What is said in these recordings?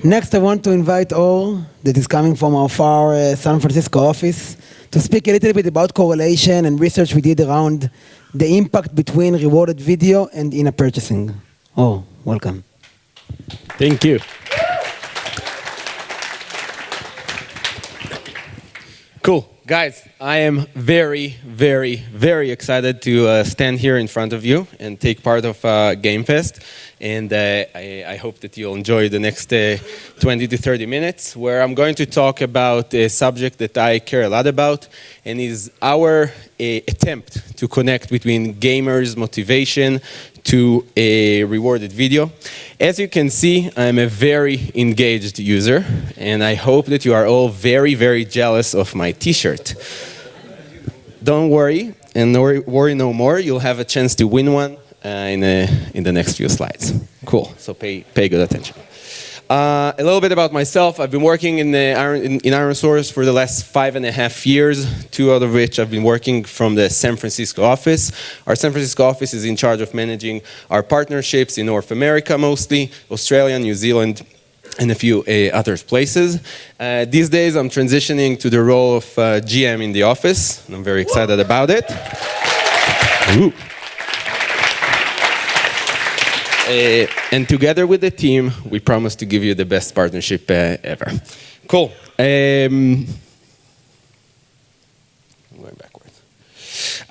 Next, I want to invite all that is coming from our far San Francisco office to speak a little bit about correlation and research we did around the impact between rewarded video and in-app purchasing. Oh, welcome. Thank you. Cool. Guys, I am very, very, very excited to stand here in front of you and take part of Gamefest. And I hope that you'll enjoy the next 20 to 30 minutes, where I'm going to talk about a subject that I care a lot about, and is our attempt to connect between gamers' motivation to a rewarded video. As you can see, I'm a very engaged user, and I hope that you are all very, very jealous of my t-shirt. Don't worry, and worry no more. You'll have a chance to win one in the next few slides. Cool, so pay good attention. A little bit about myself. I've been working in Iron Source for the last 5.5 years, 2 out of which I've been working from the San Francisco office. Our San Francisco office is in charge of managing our partnerships in North America mostly, Australia, New Zealand, and a few other places. These days I'm transitioning to the role of GM in the office, and I'm very excited about it. Ooh. And together with the team, we promise to give you the best partnership ever. Cool. I'm going backwards.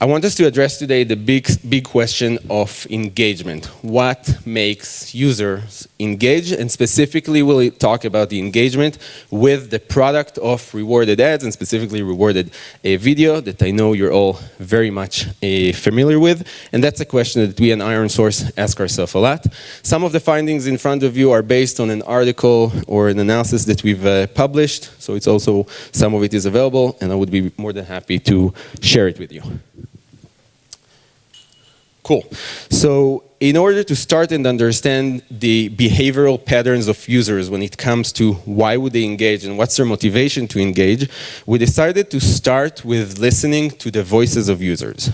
I want us to address today the big question of engagement. What makes users engage? And specifically, we'll talk about the engagement with the product of rewarded ads, and specifically rewarded video that I know you're all very much familiar with. And that's a question that we at Iron Source ask ourselves a lot. Some of the findings in front of you are based on an article or an analysis that we've published. So it's also, some of it is available, and I would be more than happy to share it with you. Cool. So in order to start and understand the behavioral patterns of users when it comes to why would they engage and what's their motivation to engage, we decided to start with listening to the voices of users.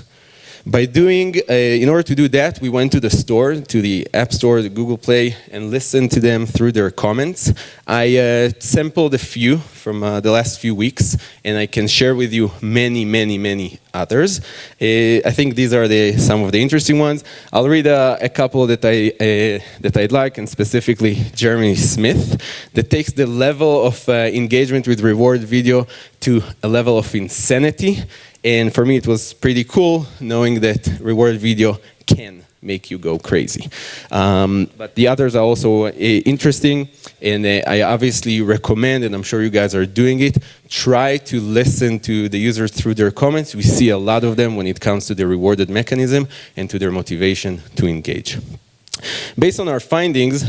In order to do that, we went to the store, to the App Store, the Google Play, and listened to them through their comments. I sampled a few from the last few weeks, and I can share with you many, many, many others. I think these are some of the interesting ones. I'll read a couple that I'd like, and specifically Jeremy Smith, that takes the level of engagement with reward video to a level of insanity. And for me, it was pretty cool knowing that reward video can make you go crazy. But the others are also interesting, and I obviously recommend, and I'm sure you guys are doing it, try to listen to the users through their comments. We see a lot of them when it comes to the rewarded mechanism and to their motivation to engage. Based on our findings,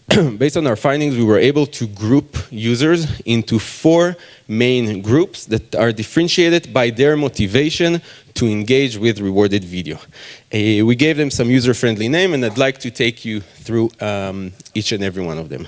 we were able to group users into 4 main groups that are differentiated by their motivation to engage with rewarded video. We gave them some user-friendly name, and I'd like to take you through each and every one of them.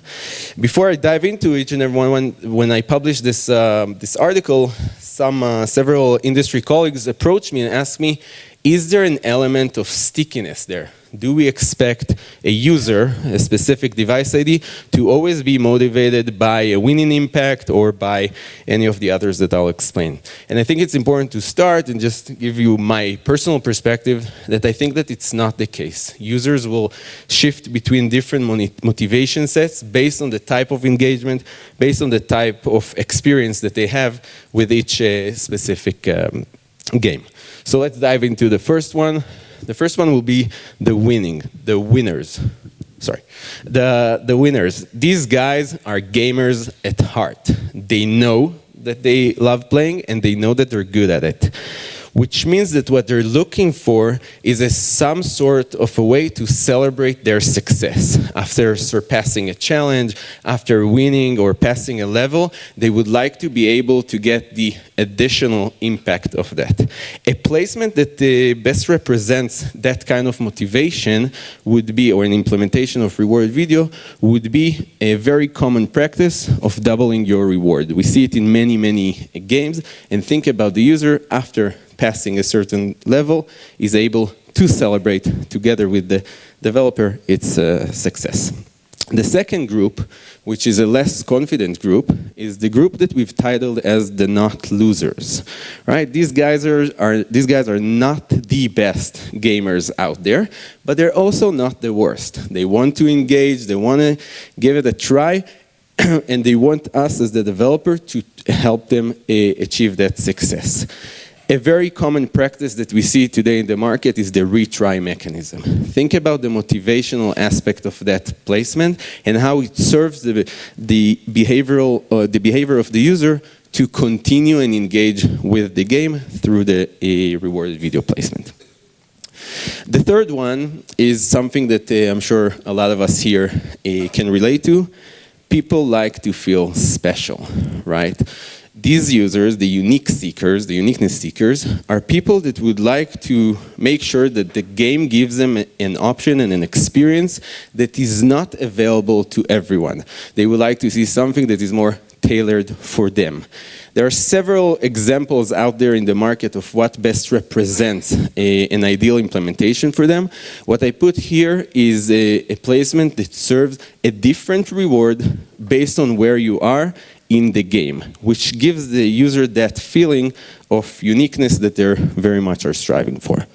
Before I dive into each and every one, when I published this article, several industry colleagues approached me and asked me, is there an element of stickiness there? Do we expect a user, a specific device ID, to always be motivated by a winning impact or by any of the others that I'll explain? And I think it's important to start and just give you my personal perspective that I think that it's not the case. Users will shift between different motivation sets based on the type of engagement, based on the type of experience that they have with each specific game. So let's dive into the first one. The first one will be the winners. The winners. These guys are gamers at heart. They know that they love playing, and they know that they're good at it. Which means that what they're looking for is some sort of a way to celebrate their success. After surpassing a challenge, after winning or passing a level, they would like to be able to get the additional impact of that. A placement that best represents that kind of motivation would be, or an implementation of reward video, would be a very common practice of doubling your reward. We see it in many, many games, and think about the user after passing a certain level is able to celebrate together with the developer its success. The second group, which is a less confident group, is the group that we've titled as the not losers. Right? These guys are not the best gamers out there, but they're also not the worst. They want to engage, they want to give it a try, and they want us as the developer to help them achieve that success. A very common practice that we see today in the market is the retry mechanism. Think about the motivational aspect of that placement and how it serves the behavior of the user to continue and engage with the game through the rewarded video placement. The third one is something that I'm sure a lot of us here can relate to. People like to feel special, right? These users, the uniqueness seekers, are people that would like to make sure that the game gives them an option and an experience that is not available to everyone. They would like to see something that is more tailored for them. There are several examples out there in the market of what best represents an ideal implementation for them. What I put here is a placement that serves a different reward based on where you are in the game, which gives the user that feeling of uniqueness that they very much are striving for.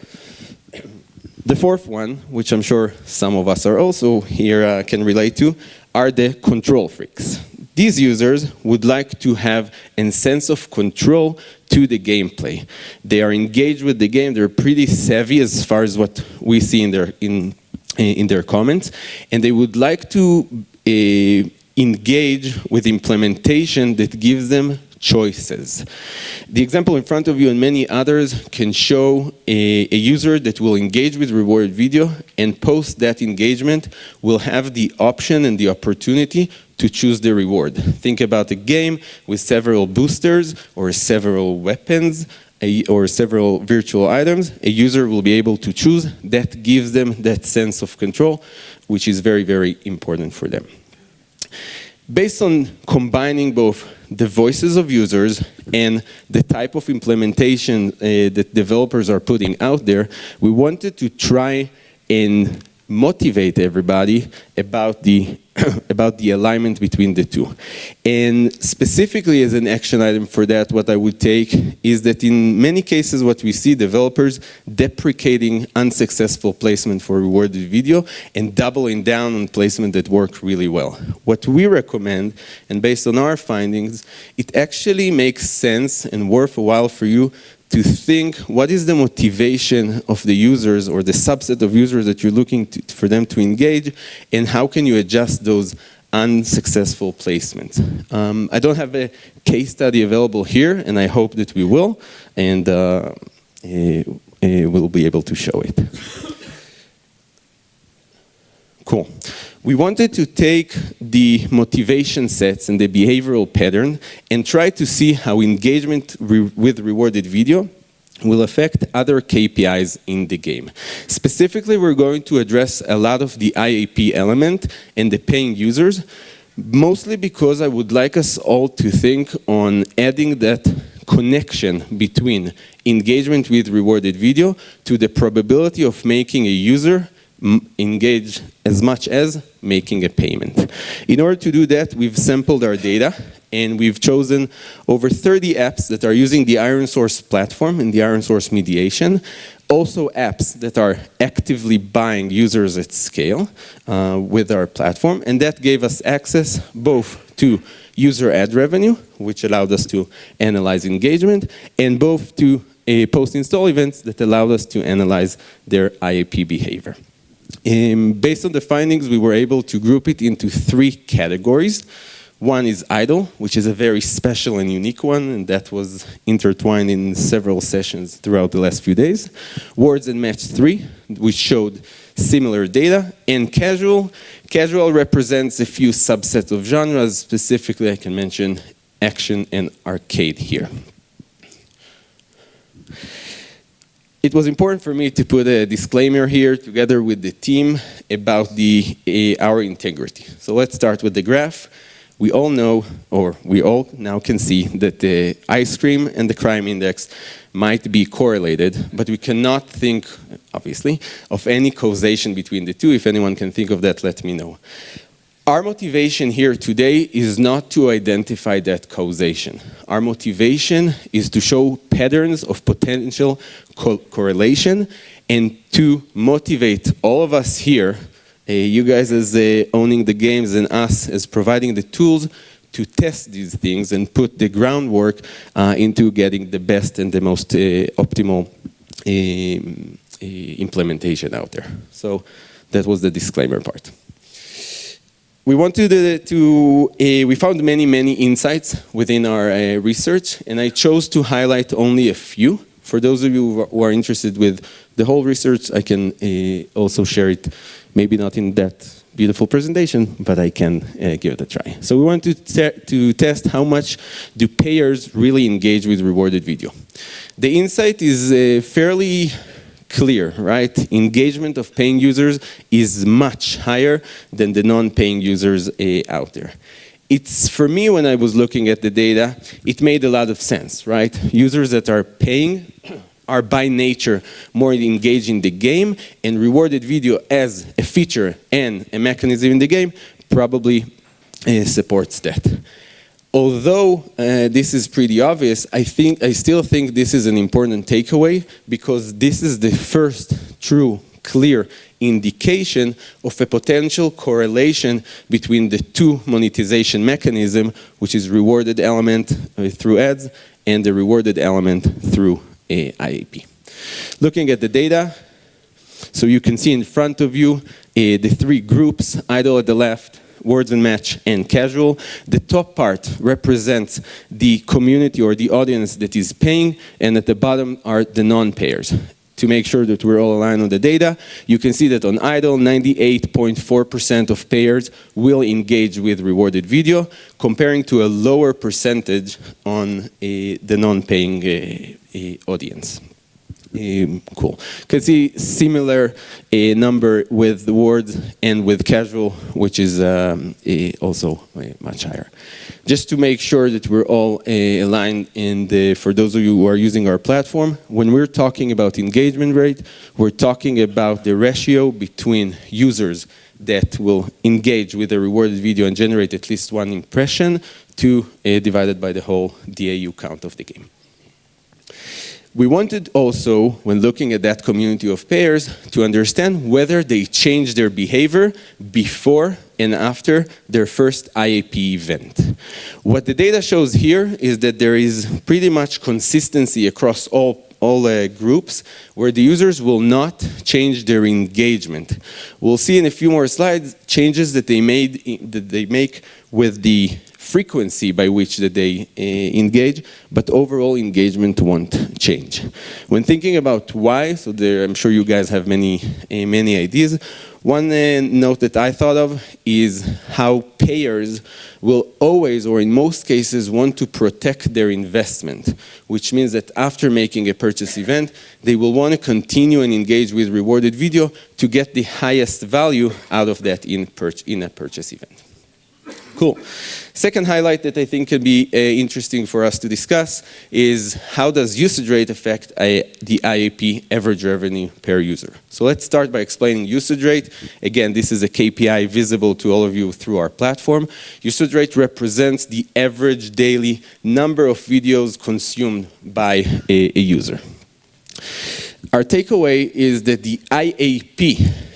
The fourth one, which I'm sure some of us are also here can relate to, are the control freaks. These users would like to have a sense of control to the gameplay. They are engaged with the game, they're pretty savvy as far as what we see in their comments, and they would like to engage with implementation that gives them choices. The example in front of you and many others can show a user that will engage with rewarded video, and post that engagement will have the option and the opportunity to choose the reward. Think about a game with several boosters or several weapons or several virtual items. A user will be able to choose. That gives them that sense of control, which is very, very important for them. Based on combining both the voices of users and the type of implementation that developers are putting out there, we wanted to try and motivate everybody about the alignment between the two. And specifically as an action item for that, what I would take is that in many cases what we see developers deprecating unsuccessful placement for rewarded video and doubling down on placement that work really well. What we recommend, and based on our findings, it actually makes sense and worthwhile for you to think what is the motivation of the users or the subset of users that you're looking for them to engage, and how can you adjust those unsuccessful placements. I don't have a case study available here, and I hope that we will, and we'll be able to show it. Cool. We wanted to take the motivation sets and the behavioral pattern and try to see how engagement with rewarded video will affect other KPIs in the game. Specifically, we're going to address a lot of the IAP element and the paying users, mostly because I would like us all to think on adding that connection between engagement with rewarded video to the probability of making a user engage as much as making a payment. In order to do that, we've sampled our data and we've chosen over 30 apps that are using the Iron Source platform and the Iron Source mediation. Also apps that are actively buying users at scale with our platform, and that gave us access both to user ad revenue, which allowed us to analyze engagement, and both to post-install events that allowed us to analyze their IAP behavior. Based on the findings, we were able to group it into 3 categories. One is idle, which is a very special and unique one, and that was intertwined in several sessions throughout the last few days. Words and Match 3, which showed similar data. And casual. Casual represents a few subsets of genres. Specifically, I can mention action and arcade here. It was important for me to put a disclaimer here together with the team about our integrity. So let's start with the graph. We all know, or we all now can see, that the ice cream and the crime index might be correlated, but we cannot think, obviously, of any causation between the two. If anyone can think of that, let me know. Our motivation here today is not to identify that causation. Our motivation is to show patterns of potential correlation and to motivate all of us here, you guys as owning the games and us as providing the tools to test these things and put the groundwork into getting the best and the most optimal implementation out there. So that was the disclaimer part. We wanted we found many insights within our research, and I chose to highlight only a few. For those of you who are interested with the whole research, I can also share it, maybe not in that beautiful presentation, but I can give it a try. So we want to test how much do payers really engage with rewarded video. The insight is fairly clear, right? Engagement of paying users is much higher than the non-paying users out there. It's, for me, when I was looking at the data, it made a lot of sense, right? Users that are paying are by nature more engaged in the game, and rewarded video as a feature and a mechanism in the game probably supports that. Although this is pretty obvious, I still think this is an important takeaway because this is the first true, clear indication of a potential correlation between the two monetization mechanism, which is rewarded element through ads and the rewarded element through IAP. Looking at the data, so you can see in front of you the three groups, idle at the left, words and match, and casual. The top part represents the community or the audience that is paying, and at the bottom are the non-payers. To make sure that we're all aligned on the data, you can see that on idle, 98.4% of payers will engage with rewarded video, comparing to a lower percentage on the non-paying audience. Cool. You can see similar number with the words and with casual, which is also much higher. Just to make sure that we're all aligned, and for those of you who are using our platform, when we're talking about engagement rate, we're talking about the ratio between users that will engage with a rewarded video and generate at least one impression to divided by the whole DAU count of the game. We wanted also, when looking at that community of payers, to understand whether they changed their behavior before and after their first IAP event. What the data shows here is that there is pretty much consistency across all groups where the users will not change their engagement. We'll see in a few more slides changes that they make with the frequency by which that they engage, but overall engagement won't change. When thinking about why, so I'm sure you guys have many ideas. One note that I thought of is how payers will always, or in most cases, want to protect their investment, which means that after making a purchase event, they will want to continue and engage with rewarded video to get the highest value out of that in a purchase event. Cool. Second highlight that I think can be interesting for us to discuss is how does usage rate affect the IAP average revenue per user. So let's start by explaining usage rate. Again, this is a KPI visible to all of you through our platform. Usage rate represents the average daily number of videos consumed by a user. Our takeaway is that the IAP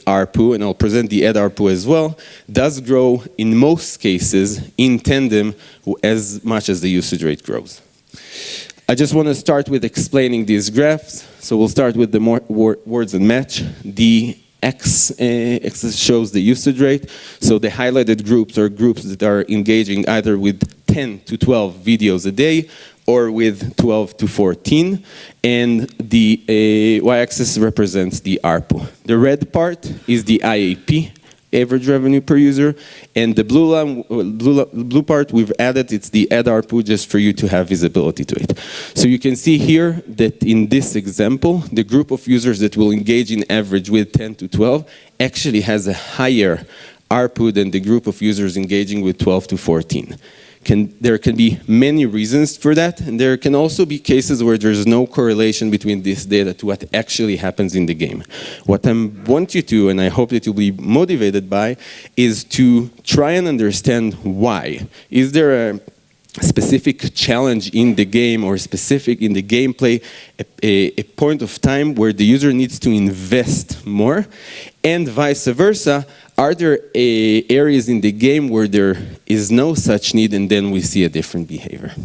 ARPU, and I'll present the ad ARPU as well, does grow in most cases in tandem as much as the usage rate grows. I just want to start with explaining these graphs. So we'll start with the words and match. The X-axis shows the usage rate. So the highlighted groups are groups that are engaging either with 10 to 12 videos a day or with 12 to 14, and the y-axis represents the ARPU. The red part is the IAP, average revenue per user, and the blue part we've added, it's the ad ARPU just for you to have visibility to it. So you can see here that in this example, the group of users that will engage in average with 10 to 12 actually has a higher ARPU than the group of users engaging with 12 to 14. there can be many reasons for that, and there can also be cases where there's no correlation between this data to what actually happens in the game. What I want you to, and I hope that you'll be motivated by, is to try and understand why. Is there a specific challenge in the game or specific in the gameplay, a point of time where the user needs to invest more, and vice versa? Are there areas in the game where there is no such need and then we see a different behavior?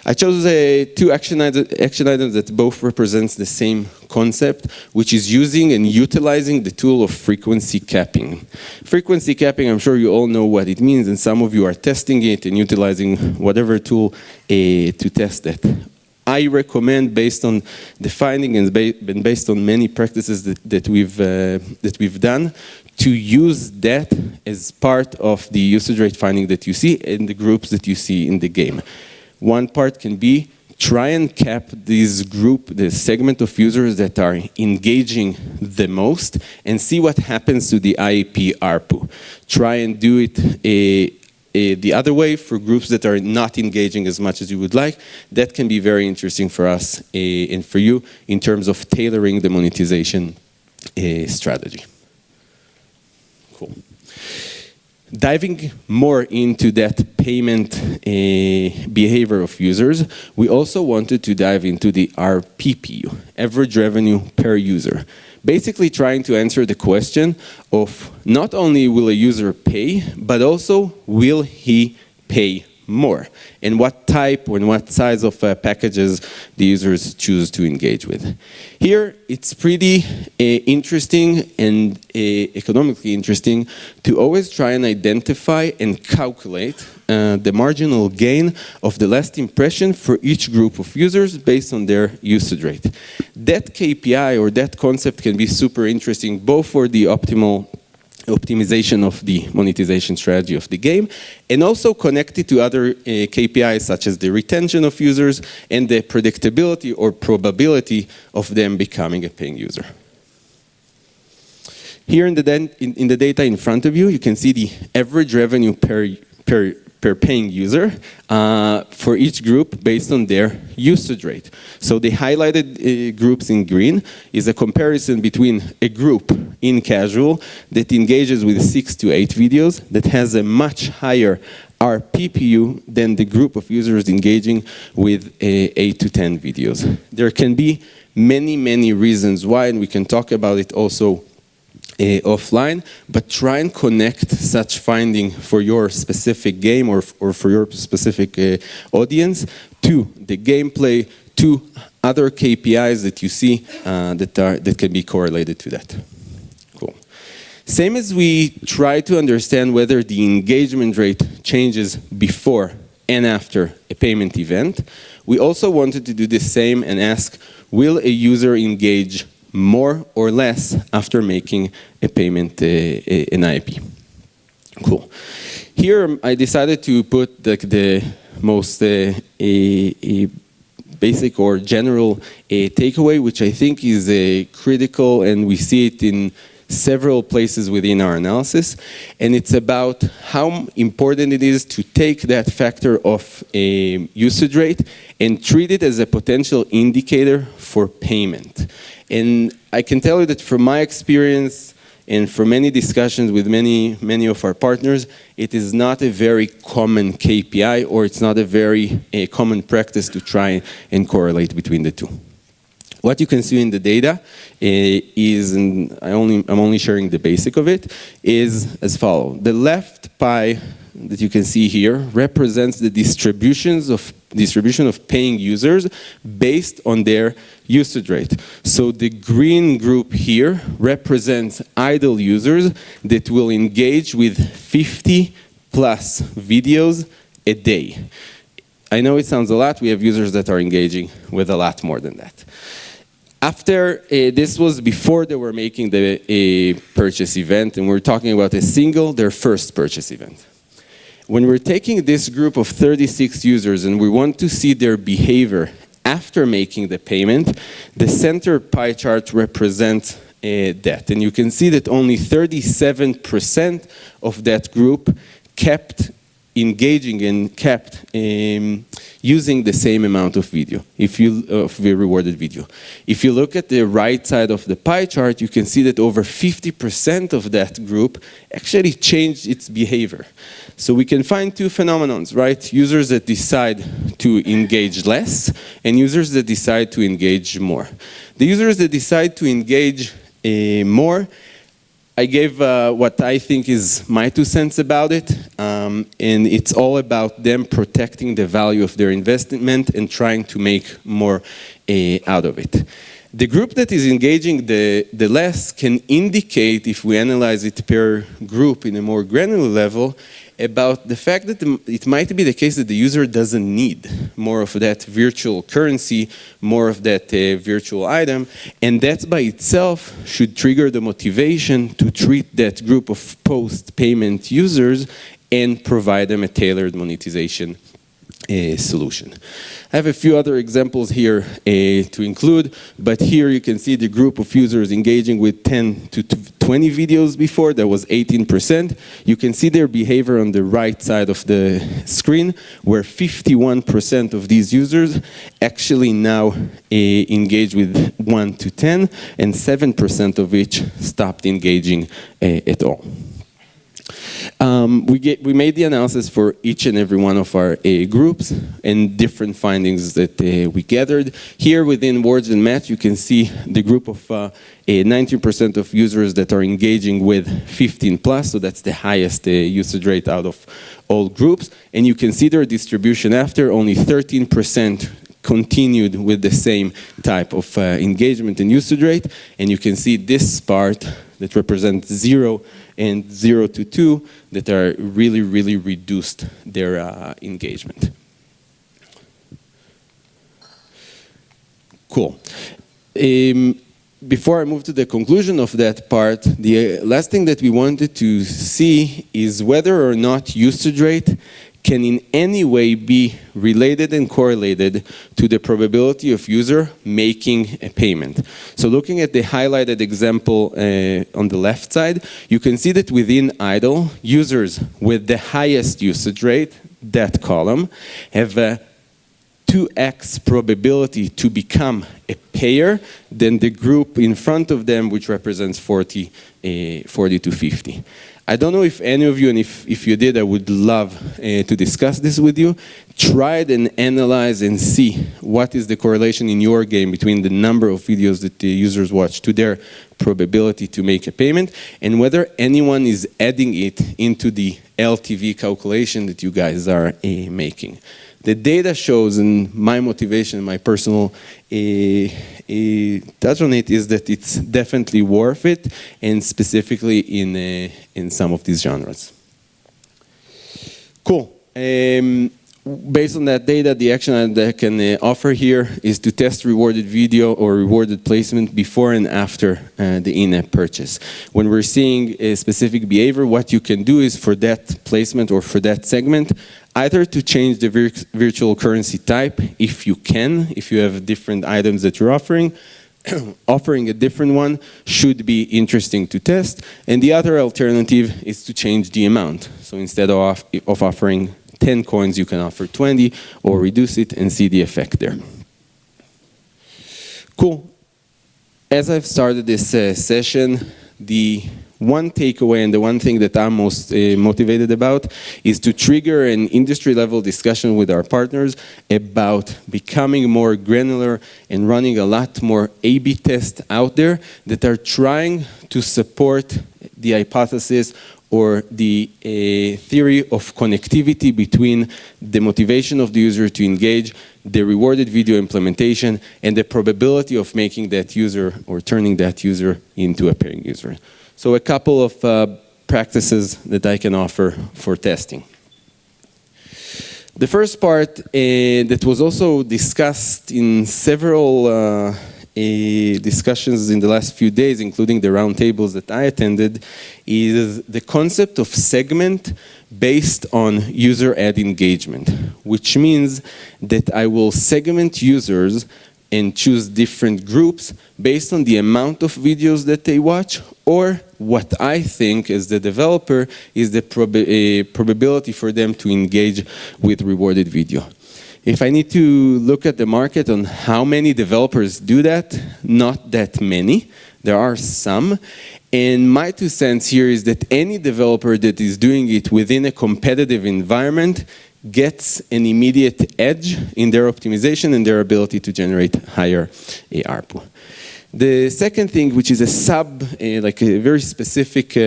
I chose two action items that both represents the same concept, which is using and utilizing the tool of frequency capping. Frequency capping, I'm sure you all know what it means, and some of you are testing it and utilizing whatever tool to test that. I recommend, based on the finding and based on many practices that we've done, to use that as part of the usage rate finding that you see in the groups that you see in the game. One part can be try and cap this group, the segment of users that are engaging the most, and see what happens to the IAP ARPU. Try and do it the other way for groups that are not engaging as much as you would like. That can be very interesting for us and for you in terms of tailoring the monetization strategy. Cool. Diving more into that payment behavior of users, we also wanted to dive into the RPPU, average revenue per user. Basically trying to answer the question of not only will a user pay, but also will he pay more, and what type and what size of packages the users choose to engage with. Here, it's pretty interesting and economically interesting to always try and identify and calculate the marginal gain of the last impression for each group of users based on their usage rate. That KPI or that concept can be super interesting both for the optimization of the monetization strategy of the game, and also connected to other KPIs such as the retention of users and the predictability or probability of them becoming a paying user. Here in the data in front of you, you can see the average revenue per paying user for each group based on their usage rate. So the highlighted groups in green is a comparison between a group in casual that engages with 6 to 8 videos that has a much higher RPPU than the group of users engaging with 8 to 10 videos. There can be many reasons why, and we can talk about it also offline, but try and connect such finding for your specific game or for your specific audience to the gameplay, to other KPIs that you see that can be correlated to that. Cool. Same as we try to understand whether the engagement rate changes before and after a payment event, we also wanted to do the same and ask, will a user engage more or less after making a payment, an IAP? Cool. Here I decided to put the most basic or general takeaway, which I think is critical, and we see it in several places within our analysis, and it's about how important it is to take that factor of a usage rate and treat it as a potential indicator for payment. And I can tell you that from my experience and from many discussions with many of our partners, it is not a very common KPI, or it's not a very common practice to try and correlate between the two. What you can see in the data is, and I'm only sharing the basic of it, is as follows. The left pie that you can see here represents the distribution of paying users based on their usage rate. So the green group here represents idle users that will engage with 50 plus videos a day. I know it sounds a lot. We have users that are engaging with a lot more than that. After, this was before they were making the purchase event, and we're talking about their first purchase event. When we're taking this group of 36 users and we want to see their behavior after making the payment, the center pie chart represents that. And you can see that only 37% of that group kept engaging and kept using the same amount of video, of the rewarded video. If you look at the right side of the pie chart, you can see that over 50% of that group actually changed its behavior. So we can find two phenomenons, right? Users that decide to engage less and users that decide to engage more. The users that decide to engage more, I gave what I think is my 2 cents about it, and it's all about them protecting the value of their investment and trying to make more out of it. The group that is engaging the less can indicate, if we analyze it per group in a more granular level, about the fact that it might be the case that the user doesn't need more of that virtual currency, more of that virtual item, and that by itself should trigger the motivation to treat that group of post-payment users and provide them a tailored monetization solution. I have a few other examples here to include, but here you can see the group of users engaging with 10 to 20 videos before, that was 18%. You can see their behavior on the right side of the screen, where 51% of these users actually now engage with 1 to 10, and 7% of which stopped engaging at all. We made the analysis for each and every one of our groups and different findings that we gathered. Here within words and math, you can see the group of 19% of users that are engaging with 15 plus, so that's the highest usage rate out of all groups. And you can see their distribution after. Only 13% continued with the same type of engagement and usage rate. And you can see this part that represents 0 and 0 to 2 that are really, really reduced their engagement. Cool. Before I move to the conclusion of that part, the last thing that we wanted to see is whether or not usage rate can in any way be related and correlated to the probability of user making a payment. So looking at the highlighted example on the left side, you can see that within idle, users with the highest usage rate, that column, have a 2x probability to become a payer than the group in front of them, which represents 40 to 50. I don't know if any of you, and if you did, I would love to discuss this with you. Try it and analyze and see what is the correlation in your game between the number of videos that the users watch to their probability to make a payment, and whether anyone is adding it into the LTV calculation that you guys are making. The data shows, and my motivation, my personal touch on it, is that it's definitely worth it, and specifically in some of these genres. Cool. Based on that data, the action that I can offer here is to test rewarded video or rewarded placement before and after the in-app purchase. When we're seeing a specific behavior, what you can do is for that placement or for that segment, either to change the virtual currency type, if you can, if you have different items that you're offering, offering a different one should be interesting to test. And the other alternative is to change the amount. So instead of offering 10 coins, you can offer 20 or reduce it and see the effect there. Cool. As I've started this session, the one takeaway and the one thing that I'm most motivated about is to trigger an industry-level discussion with our partners about becoming more granular and running a lot more A/B tests out there that are trying to support the hypothesis or the theory of connectivity between the motivation of the user to engage, the rewarded video implementation, and the probability of making that user or turning that user into a paying user. So a couple of practices that I can offer for testing. The first part that was also discussed in several discussions in the last few days, including the roundtables that I attended, is the concept of segment based on user ad engagement, which means that I will segment users and choose different groups based on the amount of videos that they watch or what I think as the developer is the probability for them to engage with rewarded video. If I need to look at the market on how many developers do that, not that many. There are some. And my 2 cents here is that any developer that is doing it within a competitive environment gets an immediate edge in their optimization and their ability to generate higher ARPU. The second thing, which is like a very specific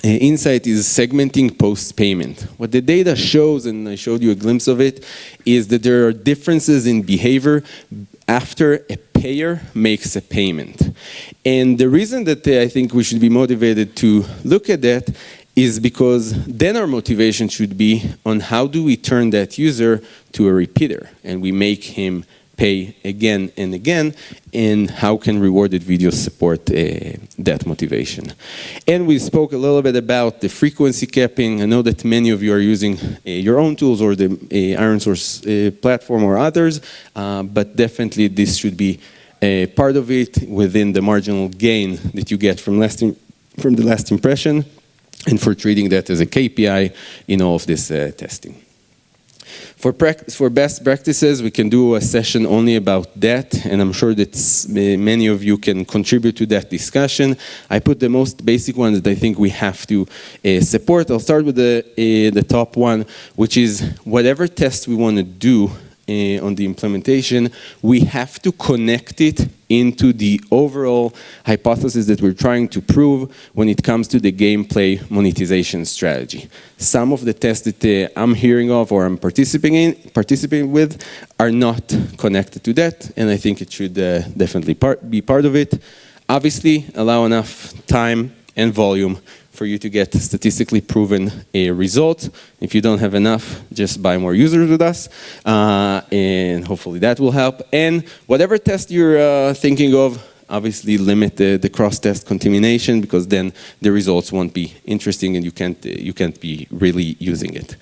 insight, is segmenting post-payment. What the data shows, and I showed you a glimpse of it, is that there are differences in behavior after a payer makes a payment. And the reason that I think we should be motivated to look at that is because then our motivation should be on how do we turn that user to a repeater, and we make him pay again and again, and how can rewarded videos support that motivation. And we spoke a little bit about the frequency capping. I know that many of you are using your own tools or the Iron Source platform or others, but definitely this should be part of it within the marginal gain that you get from the last impression, and for treating that as a KPI in all of this testing. For best practices, we can do a session only about that, and I'm sure that many of you can contribute to that discussion. I put the most basic ones that I think we have to support. I'll start with the top one, which is whatever test we want to do on the implementation, we have to connect it into the overall hypothesis that we're trying to prove when it comes to the gameplay monetization strategy. Some of the tests that I'm hearing of or I'm participating with are not connected to that, and I think it should definitely be part of it. Obviously, allow enough time and volume for you to get statistically proven a result. If you don't have enough, just buy more users with us, and hopefully that will help. And whatever test you're thinking of, obviously limit the cross-test contamination, because then the results won't be interesting and you can't be really using it.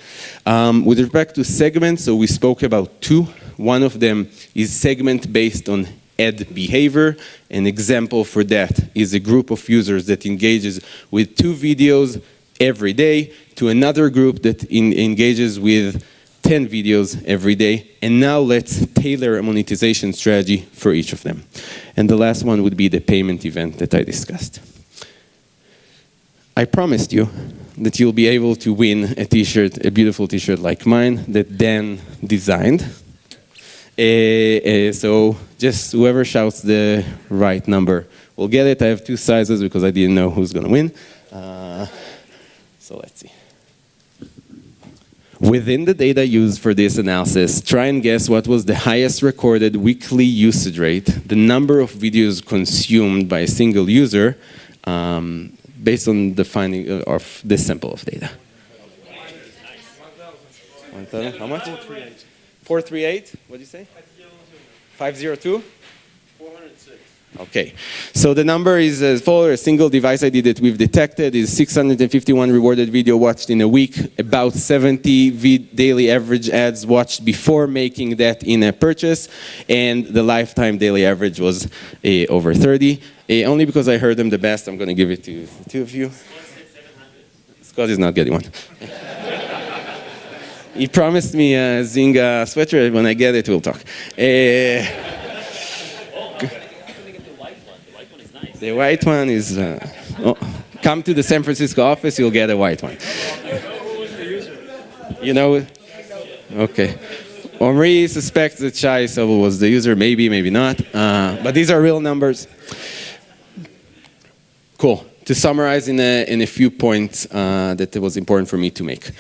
With respect to segments, so we spoke about 2. One of them is segment based on ad behavior. An example for that is a group of users that engages with 2 videos every day to another group that engages with 10 videos every day. And now let's tailor a monetization strategy for each of them. And the last one would be the payment event that I discussed. I promised you that you'll be able to win a t-shirt, a beautiful t-shirt like mine that Dan designed. So just whoever shouts the right number will get it. I have 2 sizes because I didn't know who's going to win. So let's see. Within the data used for this analysis, try and guess what was the highest recorded weekly usage rate, the number of videos consumed by a single user, based on the finding of this sample of data. 1,000. How much? 438. 438? What did you say? 502? 406. Okay, so the number is as follows. A single device ID that we've detected is 651 rewarded video watched in a week, about 70 daily average ads watched before making that in-app purchase, and the lifetime daily average was over 30. Only because I heard them the best, I'm going to give it to the 2 of you. Scott is not getting one. He promised me a Zynga sweater. When I get it, we'll talk. The white one is, come to the San Francisco office, you'll get a white one. You know, okay. Omri suspects that Shai Sobel was the user, maybe, maybe not. But these are real numbers. Cool. To summarize in a few points that it was important for me to make.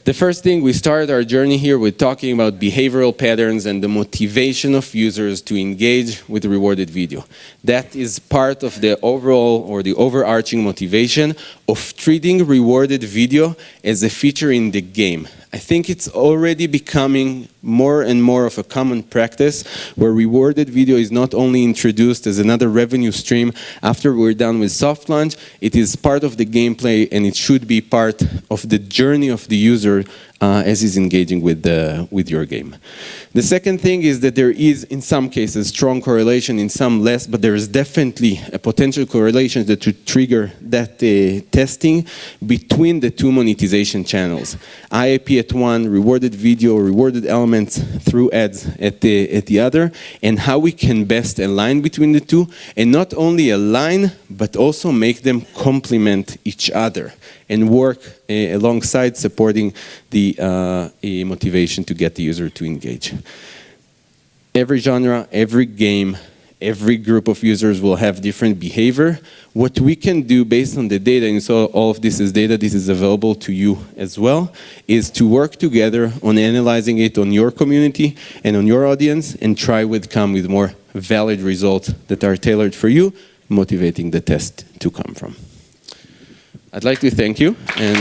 The first thing, we started our journey here with talking about behavioral patterns and the motivation of users to engage with rewarded video. That is part of the overall or the overarching motivation of treating rewarded video as a feature in the game. I think it's already becoming more and more of a common practice where rewarded video is not only introduced as another revenue stream after we're done with soft launch, it is part of the gameplay and it should be part of the journey of the user as he's engaging with your game. The second thing is that there is, in some cases, strong correlation, in some less, but there is definitely a potential correlation that would trigger that testing between the two monetization channels. IAP at one, rewarded video, rewarded elements through ads at the other, and how we can best align between the two, and not only align, but also make them complement each other and work alongside supporting the motivation to get the user to engage. Every genre, every game, every group of users will have different behavior. What we can do based on the data, and so all of this is data, this is available to you as well, is to work together on analyzing it on your community and on your audience and try to come with more valid results that are tailored for you, motivating the test to come from. I'd like to thank you. And